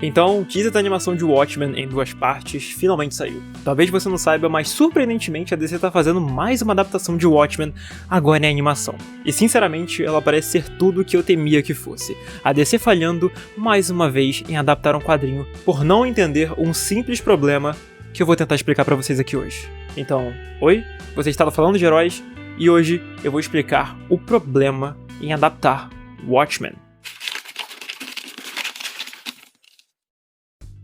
Então, o teaser da animação de Watchmen em 2 partes finalmente saiu. Talvez você não saiba, mas surpreendentemente a DC tá fazendo mais uma adaptação de Watchmen agora em animação. E sinceramente, ela parece ser tudo o que eu temia que fosse. A DC falhando mais uma vez em adaptar um quadrinho por não entender um simples problema que eu vou tentar explicar pra vocês aqui hoje. Então, oi, você estava falando de heróis e hoje eu vou explicar o problema em adaptar Watchmen.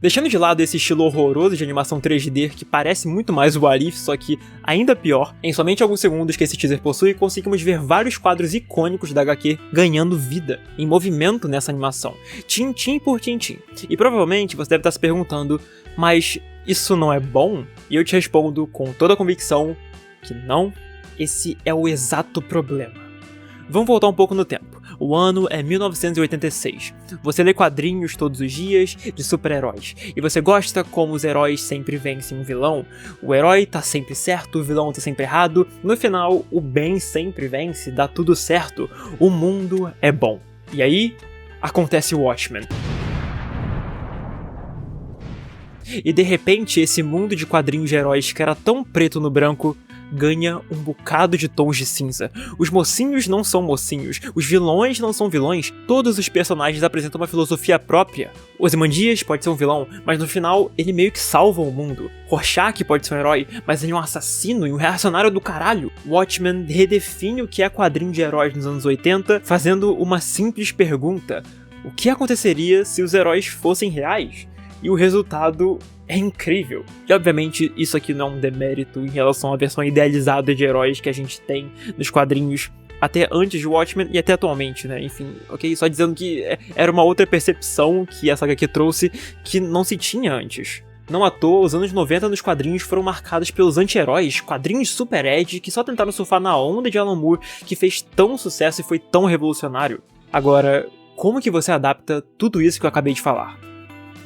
Deixando de lado esse estilo horroroso de animação 3D que parece muito mais o What If, só que ainda pior, em somente alguns segundos que esse teaser possui, conseguimos ver vários quadros icônicos da HQ ganhando vida, em movimento nessa animação, tintim por tintim. E provavelmente você deve estar se perguntando, mas isso não é bom? E eu te respondo com toda a convicção que não, esse é o exato problema. Vamos voltar um pouco no tempo. O ano é 1986. Você lê quadrinhos todos os dias de super-heróis. E você gosta como os heróis sempre vencem um vilão. O herói tá sempre certo, o vilão tá sempre errado. No final, o bem sempre vence, dá tudo certo. O mundo é bom. E aí, acontece o Watchmen. E de repente, esse mundo de quadrinhos de heróis que era tão preto no branco ganha um bocado de tons de cinza. Os mocinhos não são mocinhos, os vilões não são vilões, todos os personagens apresentam uma filosofia própria. Ozymandias pode ser um vilão, mas no final ele meio que salva o mundo. Rorschach pode ser um herói, mas ele é um assassino e um reacionário do caralho. Watchmen redefine o que é quadrinho de heróis nos anos 80, fazendo uma simples pergunta: o que aconteceria se os heróis fossem reais? E o resultado é incrível. E obviamente isso aqui não é um demérito em relação à versão idealizada de heróis que a gente tem nos quadrinhos até antes de Watchmen e até atualmente, né? Enfim, ok? Só dizendo que era uma outra percepção que essa HQ trouxe que não se tinha antes. Não à toa, os anos 90 nos quadrinhos foram marcados pelos anti-heróis, quadrinhos super edgy que só tentaram surfar na onda de Alan Moore que fez tão sucesso e foi tão revolucionário. Agora, como que você adapta tudo isso que eu acabei de falar?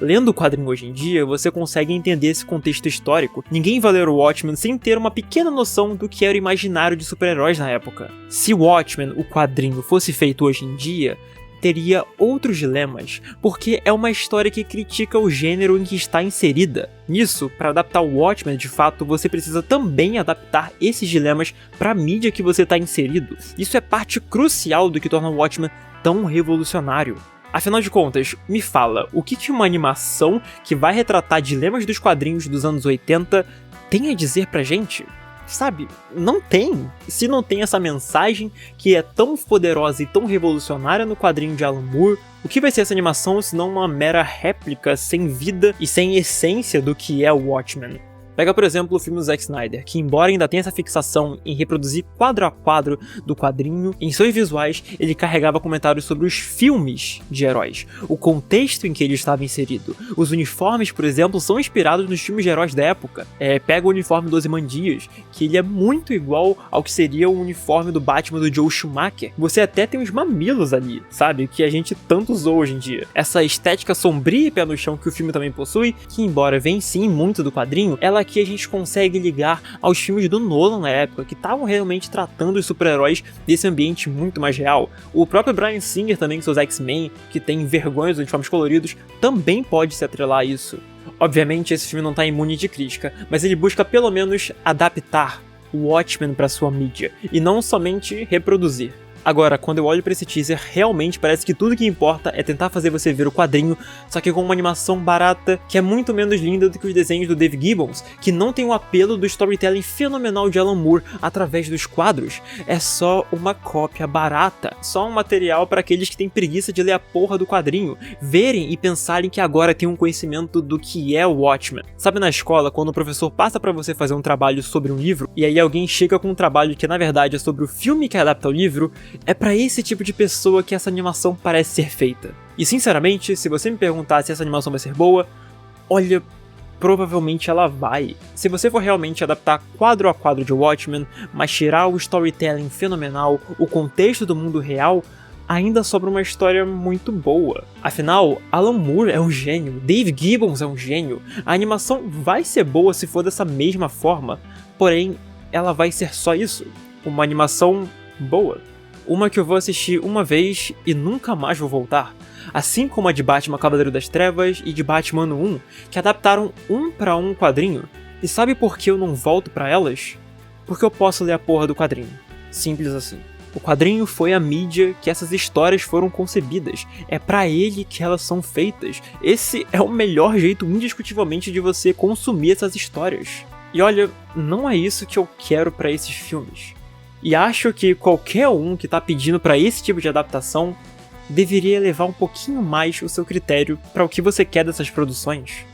Lendo o quadrinho hoje em dia, você consegue entender esse contexto histórico. Ninguém vai ler o Watchmen sem ter uma pequena noção do que era o imaginário de super-heróis na época. Se Watchmen, o quadrinho, fosse feito hoje em dia, teria outros dilemas, porque é uma história que critica o gênero em que está inserida. Nisso, para adaptar o Watchmen, de fato, você precisa também adaptar esses dilemas para a mídia que você está inserido. Isso é parte crucial do que torna o Watchmen tão revolucionário. Afinal de contas, me fala, o que uma animação que vai retratar dilemas dos quadrinhos dos anos 80 tem a dizer pra gente? Sabe, não tem. Se não tem essa mensagem que é tão poderosa e tão revolucionária no quadrinho de Alan Moore, o que vai ser essa animação se não uma mera réplica sem vida e sem essência do que é o Watchmen? Pega, por exemplo, o filme do Zack Snyder, que embora ainda tenha essa fixação em reproduzir quadro a quadro do quadrinho, em seus visuais ele carregava comentários sobre os filmes de heróis, o contexto em que ele estava inserido. Os uniformes, por exemplo, são inspirados nos filmes de heróis da época. Pega o uniforme do Ozymandias, que ele é muito igual ao que seria o uniforme do Batman do Joel Schumacher. Você até tem uns mamilos ali, sabe? Que a gente tanto usou hoje em dia. Essa estética sombria e pé no chão que o filme também possui, que embora vem sim muito do quadrinho, ela aqui a gente consegue ligar aos filmes do Nolan na época, que estavam realmente tratando os super-heróis desse ambiente muito mais real. O próprio Bryan Singer também, com seus X-Men, que tem vergonha dos uniformes coloridos, também pode se atrelar a isso. Obviamente esse filme não está imune de crítica, mas ele busca pelo menos adaptar o Watchmen para sua mídia, e não somente reproduzir. Agora, quando eu olho pra esse teaser, realmente parece que tudo que importa é tentar fazer você ver o quadrinho, só que com uma animação barata que é muito menos linda do que os desenhos do Dave Gibbons, que não tem o apelo do storytelling fenomenal de Alan Moore através dos quadros. É só uma cópia barata, só um material para aqueles que têm preguiça de ler a porra do quadrinho, verem e pensarem que agora tem um conhecimento do que é o Watchmen. Sabe na escola, quando o professor passa pra você fazer um trabalho sobre um livro, e aí alguém chega com um trabalho que na verdade é sobre o filme que adapta o livro? É pra esse tipo de pessoa que essa animação parece ser feita. E sinceramente, se você me perguntar se essa animação vai ser boa, olha, provavelmente ela vai. Se você for realmente adaptar quadro a quadro de Watchmen, mas tirar o storytelling fenomenal, o contexto do mundo real, ainda sobra uma história muito boa. Afinal, Alan Moore é um gênio, Dave Gibbons é um gênio. A animação vai ser boa se for dessa mesma forma, porém, ela vai ser só isso, uma animação boa. Uma que eu vou assistir uma vez e nunca mais vou voltar. assim como a de Batman Cavaleiro das Trevas e de Batman Ano 1, que adaptaram um pra um quadrinho. E sabe por que eu não volto pra elas? Porque eu posso ler a porra do quadrinho. Simples assim. O quadrinho foi a mídia que essas histórias foram concebidas. É pra ele que elas são feitas. Esse é o melhor jeito, indiscutivelmente, de você consumir essas histórias. E olha, não é isso que eu quero pra esses filmes. E acho que qualquer um que tá pedindo pra esse tipo de adaptação deveria levar um pouquinho mais o seu critério pra o que você quer dessas produções.